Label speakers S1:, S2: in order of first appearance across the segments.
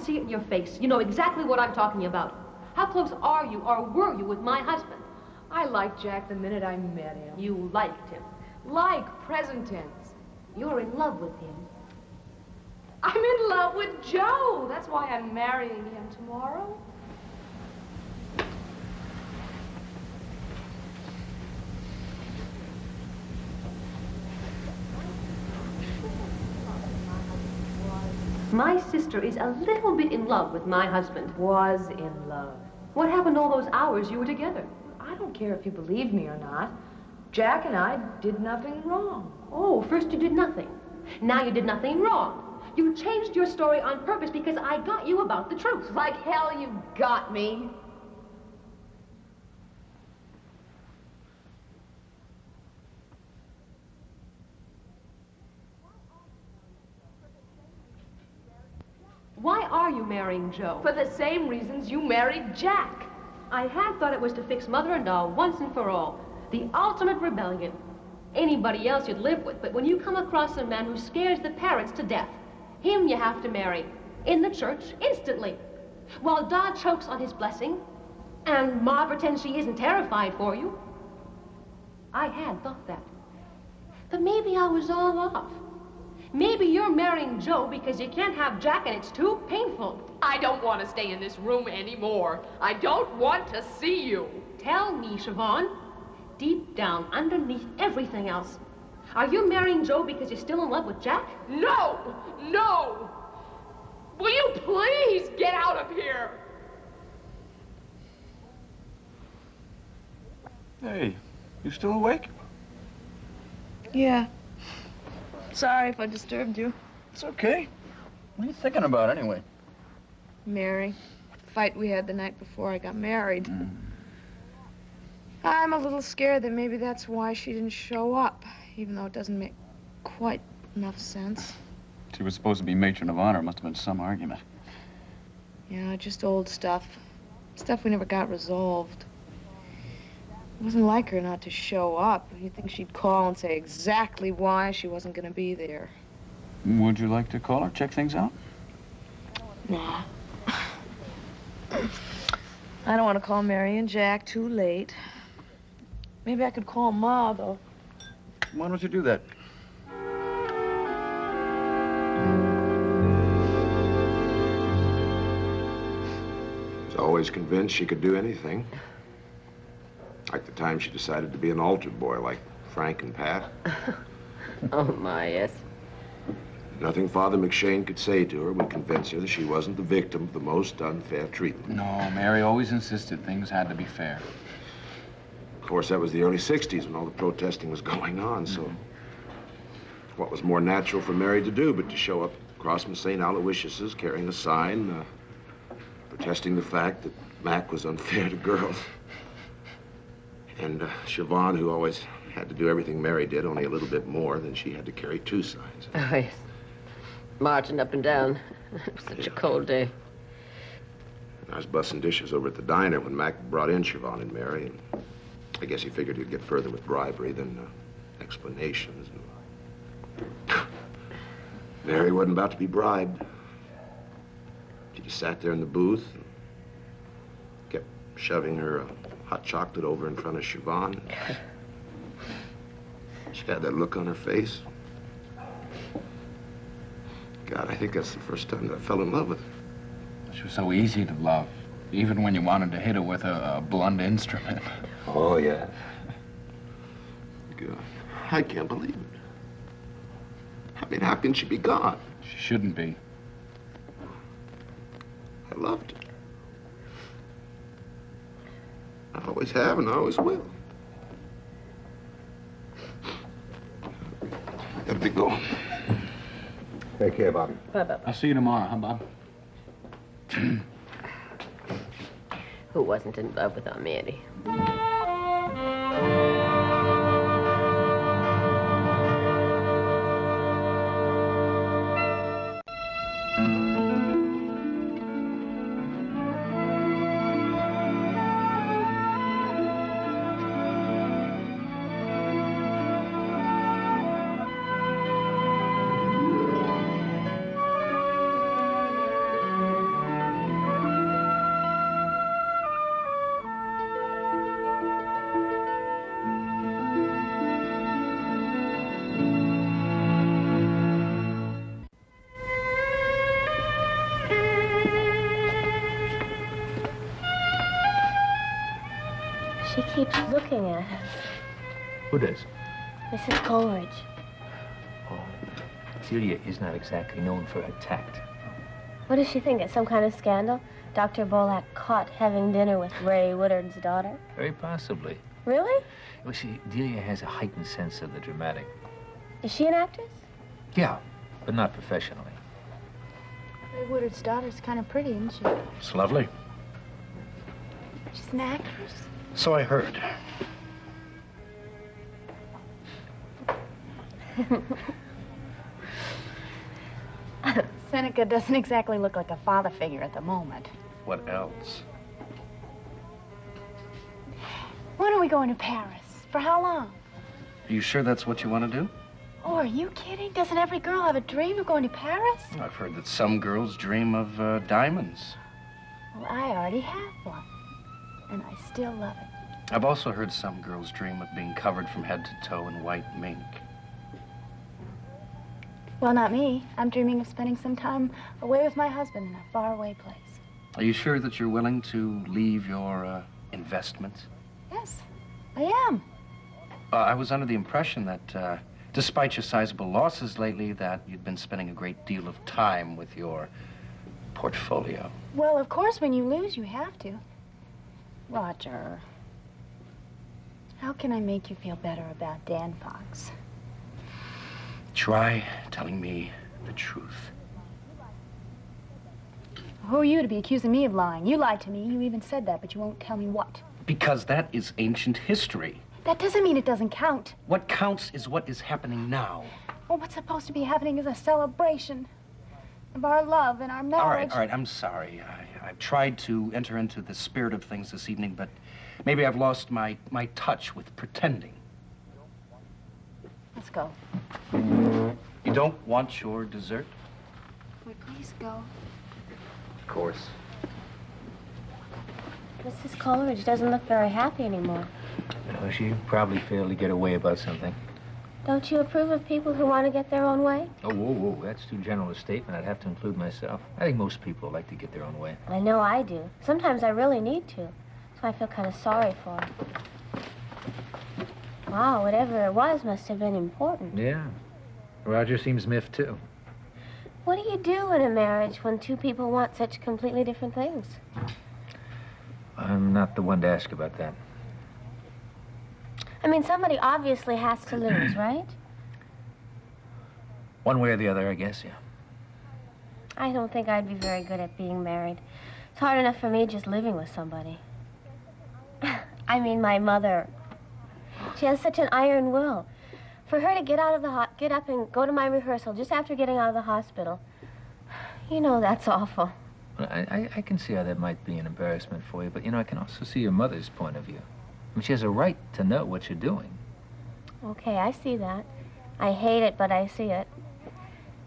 S1: see it in your face. You know exactly what I'm talking about. How close are you, or were you, with my husband?
S2: I liked Jack the minute I met him.
S1: You liked him.
S2: Like, present tense.
S1: You're in love with him.
S2: I'm in love with Joe. That's why I'm marrying him tomorrow.
S1: My sister is a little bit in love with my husband.
S2: Was in love.
S1: What happened all those hours you were together?
S2: I don't care if you believe me or not. Jack and I did nothing wrong.
S1: Oh, first you did nothing. Now you did nothing wrong. You changed your story on purpose because I got you about the truth.
S2: Like hell you got me.
S1: Why are you marrying Joe?
S2: For the same reasons you married Jack.
S1: I had thought it was to fix mother-in-law once and for all. The ultimate rebellion. Anybody else you'd live with, but when you come across a man who scares the parents to death, him you have to marry. In the church, instantly. While Dodd chokes on his blessing, and Ma pretends she isn't terrified for you. I had thought that. But maybe I was all off. Maybe you're marrying Joe because you can't have Jack and it's too painful.
S2: I don't want to stay in this room anymore. I don't want to see you.
S1: Tell me, Siobhan, deep down, underneath everything else, are you marrying Joe because you're still in love with Jack?
S2: No! No! Will you please get out of here?
S3: Hey, you still awake?
S4: Yeah. Sorry if I disturbed you.
S3: It's okay. What are you thinking about anyway?
S4: Mary. The fight we had the night before I got married. I'm a little scared that maybe that's why she didn't show up, even though it doesn't make quite enough sense.
S3: She was supposed to be matron of honor. Must have been some argument.
S4: Yeah, just old stuff. Stuff we never got resolved. It wasn't like her not to show up. You'd think she'd call and say exactly why she wasn't going to be there.
S3: Would you like to call her, check things out?
S4: Nah. I don't want to call Mary and Jack too late. Maybe I could call Ma, though.
S3: Why don't you do that?
S5: Was always convinced she could do anything. Like the time she decided to be an altar boy like Frank and Pat.
S6: Oh, my, yes.
S5: Nothing Father McShane could say to her would convince her that she wasn't the victim of the most unfair treatment.
S3: No, Mary always insisted things had to be fair.
S5: Of course, that was the early 60s when all the protesting was going on, so what was more natural for Mary to do but to show up across from St. Aloysius's carrying a sign protesting the fact that Mac was unfair to girls. And Siobhan, who always had to do everything Mary did, only a little bit more, then she had to carry two signs.
S6: Oh, yes. Marching up and down. It was such a cold day.
S5: I was bussing dishes over at the diner when Mac brought in Siobhan and Mary, and I guess he figured he'd get further with bribery than explanations. Mary wasn't about to be bribed. She just sat there in the booth and kept shoving her hot chocolate over in front of Siobhan. She had that look on her face. God, I think that's the first time that I fell in love with her.
S3: She was so easy to love, even when you wanted to hit her with a blunt instrument.
S5: Oh, yeah. God, I can't believe it. I mean, how can she be gone?
S3: She shouldn't be.
S5: I loved her. I always have and I always will. Gotta be going.
S7: Take care, Bobby.
S6: Bye-bye.
S3: I'll see you tomorrow, huh, Bob?
S6: Who wasn't in love with our Mary?
S8: She keeps looking at us.
S9: Who does?
S8: Mrs. Coleridge.
S9: Oh, Delia is not exactly known for her tact.
S8: What does she think? It's some kind of scandal? Dr. Bolak caught having dinner with Ray Woodard's daughter?
S9: Very possibly.
S8: Really?
S9: Well, see, Delia has a heightened sense of the dramatic.
S8: Is she an actress?
S9: Yeah, but not professionally.
S4: Ray Woodard's daughter's kind of pretty, isn't she?
S3: It's lovely.
S4: She's an actress.
S3: So I heard.
S4: Seneca doesn't exactly look like a father figure at the moment.
S3: What else?
S4: When are we going to Paris? For how long?
S3: Are you sure that's what you want to do?
S4: Oh, are you kidding? Doesn't every girl have a dream of going to Paris?
S3: I've heard that some girls dream of diamonds.
S4: Well, I already have one. And I still love it.
S3: I've also heard some girls dream of being covered from head to toe in white mink.
S4: Well, not me. I'm dreaming of spending some time away with my husband in a faraway place.
S3: Are you sure that you're willing to leave your investments?
S4: Yes, I am.
S3: I was under the impression that, despite your sizable losses lately, that you'd been spending a great deal of time with your portfolio.
S4: Well, of course, when you lose, you have to. Roger, how can I make you feel better about Dan Fox?
S3: Try telling me the truth.
S4: Who are you to be accusing me of lying? You lied to me. You even said that, but you won't tell me what.
S3: Because that is ancient history.
S4: That doesn't mean it doesn't count.
S3: What counts is what is happening now.
S4: Well, what's supposed to be happening is a celebration of our love and our marriage.
S3: All right, I'm sorry. I've tried to enter into the spirit of things this evening, but maybe I've lost my touch with pretending.
S4: Let's go.
S3: You don't want your dessert?
S4: Will we please go?
S9: Of course.
S8: Mrs. Coleridge doesn't look very happy anymore.
S9: No, she probably failed to get away about something.
S8: Don't you approve of people who want to get their own way?
S9: Oh, whoa, that's too general a statement. I'd have to include myself. I think most people like to get their own way.
S8: I know I do. Sometimes I really need to. So I feel kind of sorry for her. Wow, whatever it was must have been important.
S9: Yeah. Roger seems miffed, too.
S8: What do you do in a marriage when two people want such completely different things?
S9: I'm not the one to ask about that.
S8: I mean, somebody obviously has to lose, right?
S9: One way or the other, I guess, yeah.
S8: I don't think I'd be very good at being married. It's hard enough for me just living with somebody. I mean, my mother. She has such an iron will. For her to get up and go to my rehearsal just after getting out of the hospital, you know, that's awful.
S9: Well, I can see how that might be an embarrassment for you, but, you know, I can also see your mother's point of view. I mean, she has a right to know what you're doing.
S8: Okay, I see that. I hate it, but I see it.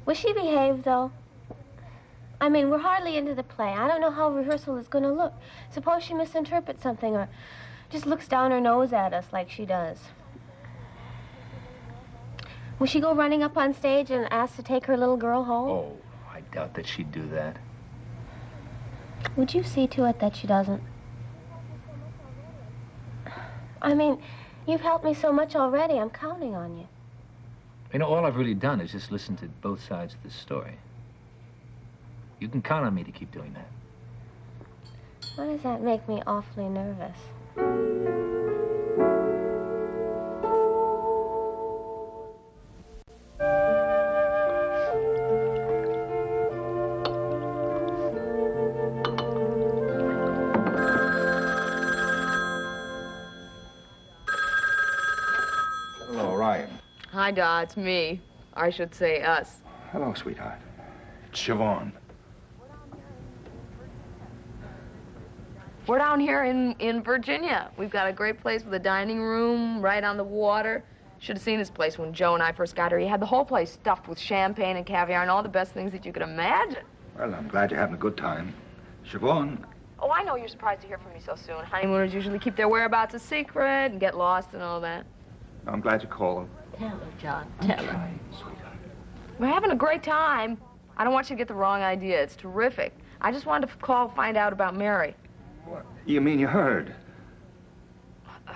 S8: Will she behave, though? I mean, we're hardly into the play. I don't know how rehearsal is going to look. Suppose she misinterprets something or just looks down her nose at us like she does. Will she go running up on stage and ask to take her little girl home?
S9: Oh, I doubt that she'd do that.
S8: Would you see to it that she doesn't? I mean, you've helped me so much already. I'm counting on you.
S9: You know, all I've really done is just listen to both sides of the story. You can count on me to keep doing that.
S8: Why does that make me awfully nervous?
S7: Hello, Ryan.
S10: Hi, Da, it's me. I should say us.
S7: Hello, sweetheart.
S3: It's Siobhan.
S10: We're down here in Virginia. We've got a great place with a dining room right on the water. Should have seen this place when Joe and I first got here. He had the whole place stuffed with champagne and caviar and all the best things that you could imagine.
S7: Well, I'm glad you're having a good time. Siobhan,
S10: Oh, I know you're surprised to hear from me so soon. Honeymooners usually keep their whereabouts a secret and get lost and all that.
S7: I'm glad you called.
S6: Tell her, John. Tell her.
S7: Sweetheart.
S10: We're having a great time. I don't want you to get the wrong idea. It's terrific. I just wanted to call, find out about Mary.
S7: What? You mean you heard?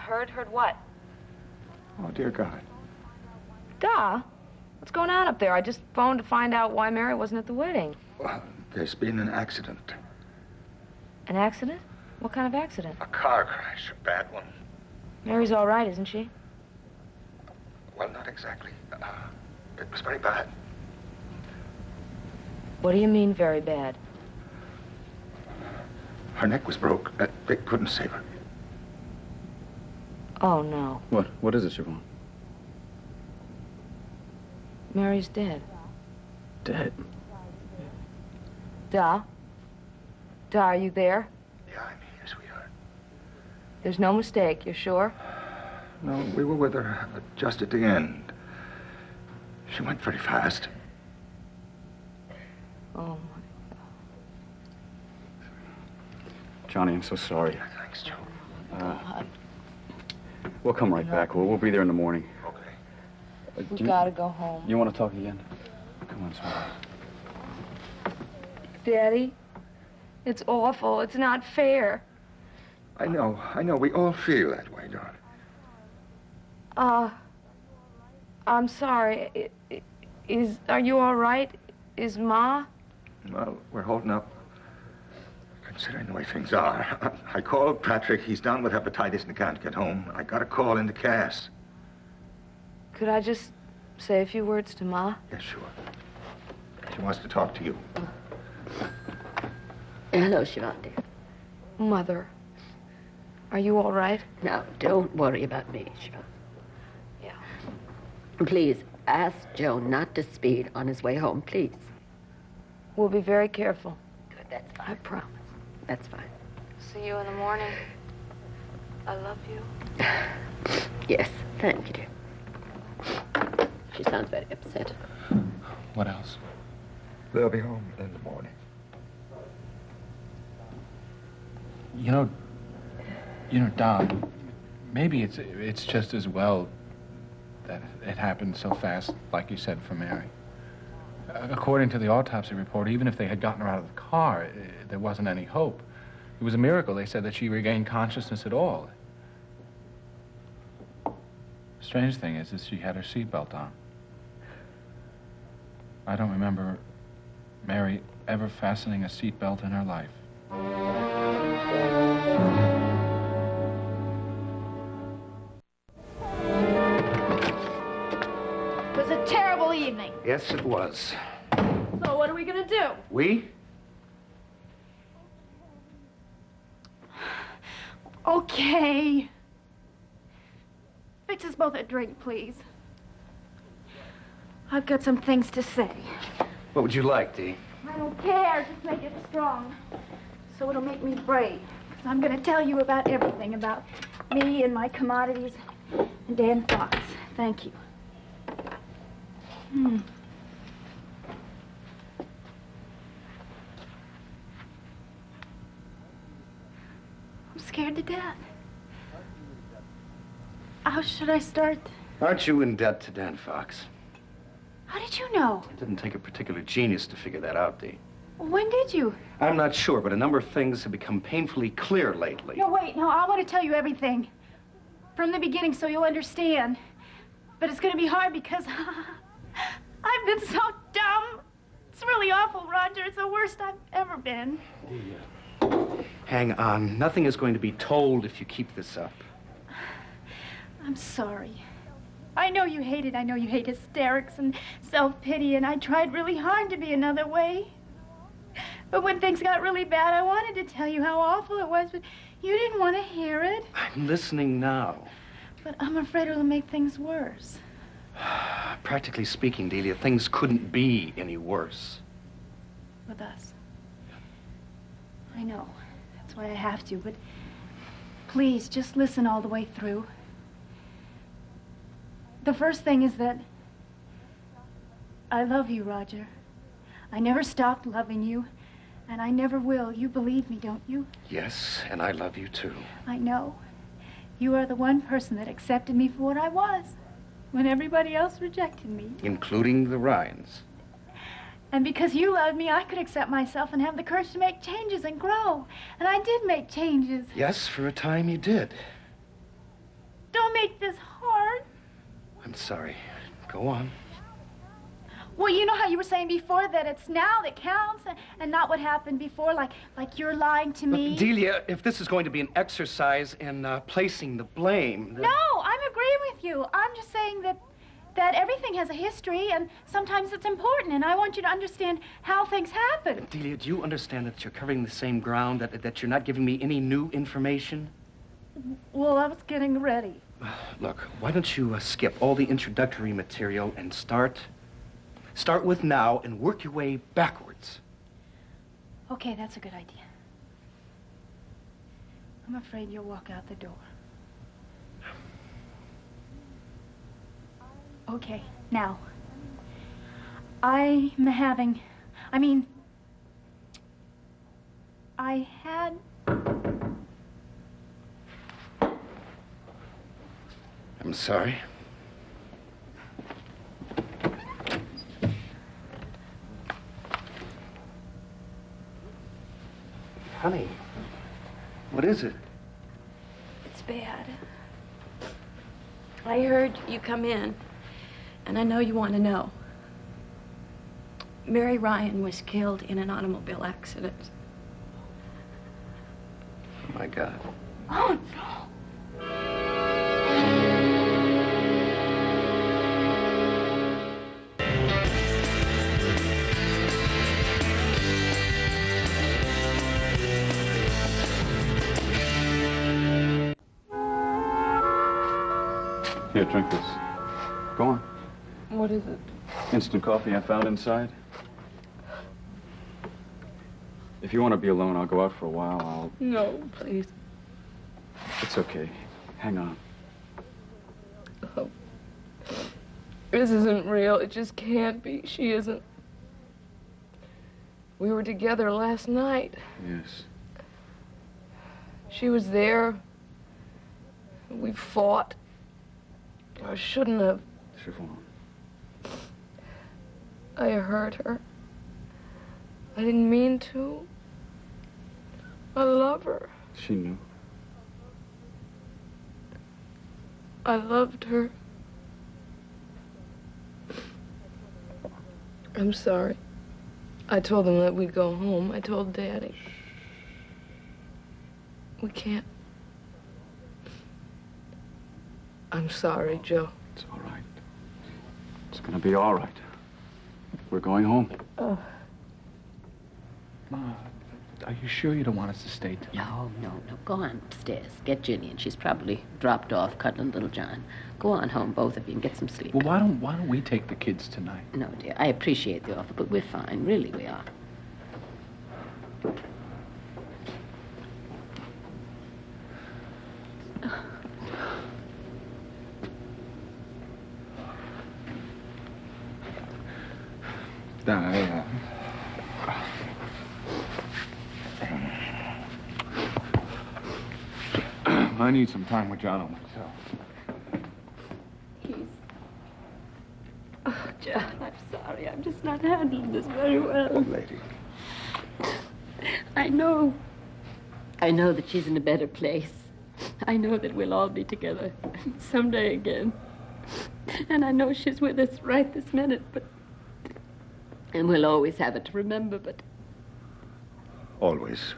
S10: Heard? Heard what?
S7: Oh, dear God.
S10: Duh. What's going on up there? I just phoned to find out why Mary wasn't at the wedding.
S7: Well, there's been an accident.
S10: An accident? What kind of accident?
S7: A car crash, a bad one.
S10: Mary's all right, isn't she?
S7: Well, not exactly. It was very bad.
S10: What do you mean, very bad?
S7: Her neck was broke. They couldn't save her.
S10: Oh, no.
S11: What? What is it, Siobhan?
S10: Mary's dead.
S11: Dead?
S10: Duh. Duh, are you there?
S7: Yeah, I'm here, sweetheart.
S10: There's no mistake, you're sure?
S7: No, we were with her just at the end. She went very fast.
S10: Oh,
S11: Johnny, I'm so sorry.
S7: Thanks, Joe.
S11: We'll come right back. We'll be there in the morning.
S7: Okay.
S10: we gotta go home.
S11: You want to talk again? Come on, sweetheart.
S10: Daddy, it's awful. It's not fair.
S7: I know. We all feel that way, darling.
S10: I'm sorry. Are you all right? Is Ma?
S7: Well, we're holding up. Considering the way things are. I called Patrick. He's down with hepatitis and can't get home. I got a call into Cass.
S10: Could I just say a few words to Ma?
S7: Yes, sure. She wants to talk to you.
S6: Hello, Siobhan, dear.
S10: Mother, are you all right?
S6: Now, don't worry about me, Siobhan.
S10: Yeah.
S6: Please, ask Joe not to speed on his way home, please.
S10: We'll be very careful.
S6: Good, that's fine. I promise. That's fine.
S10: See you in the morning. I love you.
S6: Yes, thank you, dear. She sounds very upset.
S3: What else?
S7: They'll be home in the morning.
S3: You know, Don, maybe it's just as well that it happened so fast, like you said, for Mary. According to the autopsy report, even if they had gotten her out of the car, there wasn't any hope. It was a miracle, they said, that she regained consciousness at all. Strange thing is she had her seatbelt on. I don't remember Mary ever fastening a seatbelt in her life.
S12: It was a terrible evening.
S3: Yes, it was.
S12: So what are we gonna do?
S3: We?
S12: Okay. Fix us both a drink, please. I've got some things to say.
S3: What would you like, Dee?
S12: I don't care. Just make it strong. So it'll make me brave. 'Cause I'm gonna tell you about everything, about me and my commodities and Dan Fox. Thank you. I'm scared to death. How should I start?
S3: Aren't you in debt to Dan Fox?
S12: How did you know?
S3: It didn't take a particular genius to figure that out, Dee.
S12: When did you?
S3: I'm not sure, but a number of things have become painfully clear lately.
S12: No, wait. No, I want to tell you everything. From the beginning so you'll understand. But it's going to be hard because I've been so dumb. It's really awful, Roger. It's the worst I've ever been.
S3: Hang on. Nothing is going to be told if you keep this up.
S12: I'm sorry. I know you hate it. I know you hate hysterics and self-pity, and I tried really hard to be another way. But when things got really bad, I wanted to tell you how awful it was, but you didn't want to hear it.
S3: I'm listening now.
S12: But I'm afraid it'll make things worse.
S3: Practically speaking, Delia, things couldn't be any worse.
S12: With us. I know. That's why I have to, but please, just listen all the way through. The first thing is that I love you, Roger. I never stopped loving you, and I never will. You believe me, don't you?
S3: Yes, and I love you too.
S12: I know. You are the one person that accepted me for what I was, when everybody else rejected me.
S3: Including the Ryans.
S12: And because you loved me, I could accept myself and have the courage to make changes and grow. And I did make changes.
S3: Yes, for a time you did.
S12: take this hard.
S11: I'm sorry. Go on.
S12: Well, you know how you were saying before that it's now that counts and not what happened before, like you're lying to me?
S13: Look, Delia, if this is going to be an exercise in placing the blame... Then...
S12: No, I'm agreeing with you. I'm just saying that everything has a history, and sometimes it's important, and I want you to understand how things happen.
S13: Delia, do you understand that you're covering the same ground, that you're not giving me any new information?
S12: Well, I was getting ready.
S13: Look, why don't you skip all the introductory material and start with now and work your way backwards.
S12: Okay, that's a good idea. I'm afraid you'll walk out the door. Okay, now, I had...
S13: I'm sorry. Honey, what is it?
S14: It's bad. I heard you come in, and I know you want to know. Mary Ryan was killed in an automobile accident.
S13: Oh, my God.
S12: Oh, no.
S11: Here, drink this. Go on.
S10: What is it?
S11: Instant coffee I found inside. If you want to be alone, I'll go out for a while.
S10: No, please.
S11: It's okay. Hang on.
S10: Oh. This isn't real. It just can't be. She isn't. We were together last night.
S11: Yes.
S10: She was there. We fought. I shouldn't have.
S11: Siobhan.
S10: I hurt her. I didn't mean to. I love her.
S11: She knew.
S10: I loved her. I'm sorry. I told them that we'd go home. I told Daddy. We can't. I'm sorry, Joe.
S11: It's all right. It's gonna be all right. We're going home.
S3: Ma, are you sure you don't want us to stay tonight?
S6: No. Go on upstairs. Get Ginny, and she's probably dropped off cuddling little John. Go on home, both of you, and get some sleep.
S3: Well, why don't we take the kids tonight?
S6: No, dear. I appreciate the offer, but we're fine. Really, we are.
S3: I need some time with John on myself.
S14: Oh, John, I'm sorry. I'm just not handling this very well.
S7: Old lady.
S14: I know that she's in a better place. I know that we'll all be together someday again. And I know she's with us right this minute, and we'll always have it to remember, but...
S7: Always.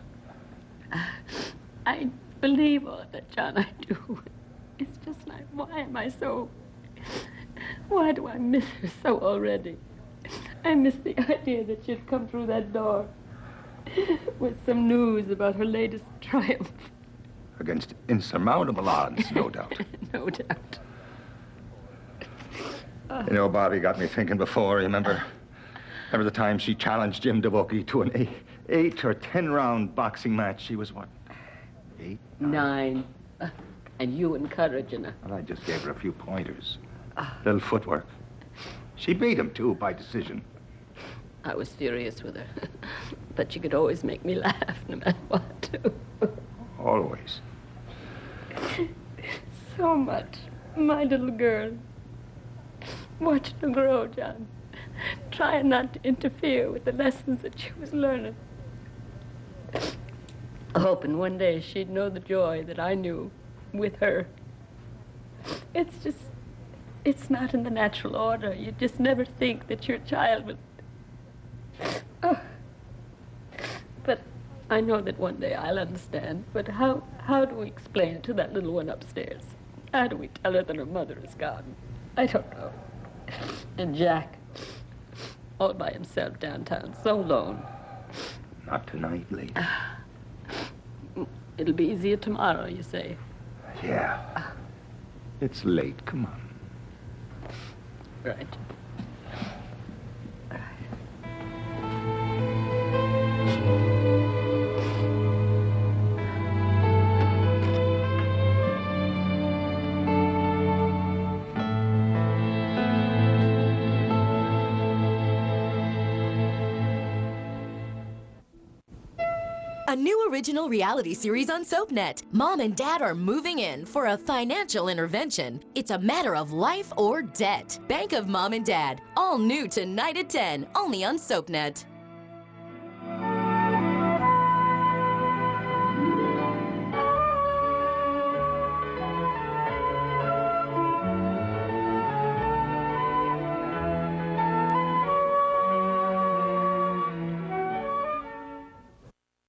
S14: I believe all of that, John, I do. It's just like, why do I miss her so already? I miss the idea that she'd come through that door with some news about her latest triumph.
S7: Against insurmountable odds, no doubt.
S14: No doubt.
S7: You know, Bobby got me thinking before, remember the time she challenged Jim DeBoki to an 8 or 10 round boxing match? She was what, 8?
S6: 9. And you encouraging her.
S7: Well, I just gave her a few pointers. Little footwork. She beat him, too, by decision.
S6: I was furious with her. But she could always make me laugh, no matter what, too.
S7: Always.
S14: So much. My little girl. Watching her grow, John. Trying not to interfere with the lessons that she was learning. Hoping one day she'd know the joy that I knew with her. It's just, it's not in the natural order. You just never think that your child would... Oh. But I know that one day I'll understand. But how do we explain it to that little one upstairs? How do we tell her that her mother is gone? I don't know. And Jack, all by himself downtown, so alone.
S7: Not tonight, lady.
S14: It'll be easier tomorrow, you say?
S7: Yeah. It's late. Come on.
S14: Right.
S15: A new original reality series on SoapNet. Mom and Dad are moving in for a financial intervention. It's a matter of life or debt. Bank of Mom and Dad. All new tonight at 10, only on SoapNet.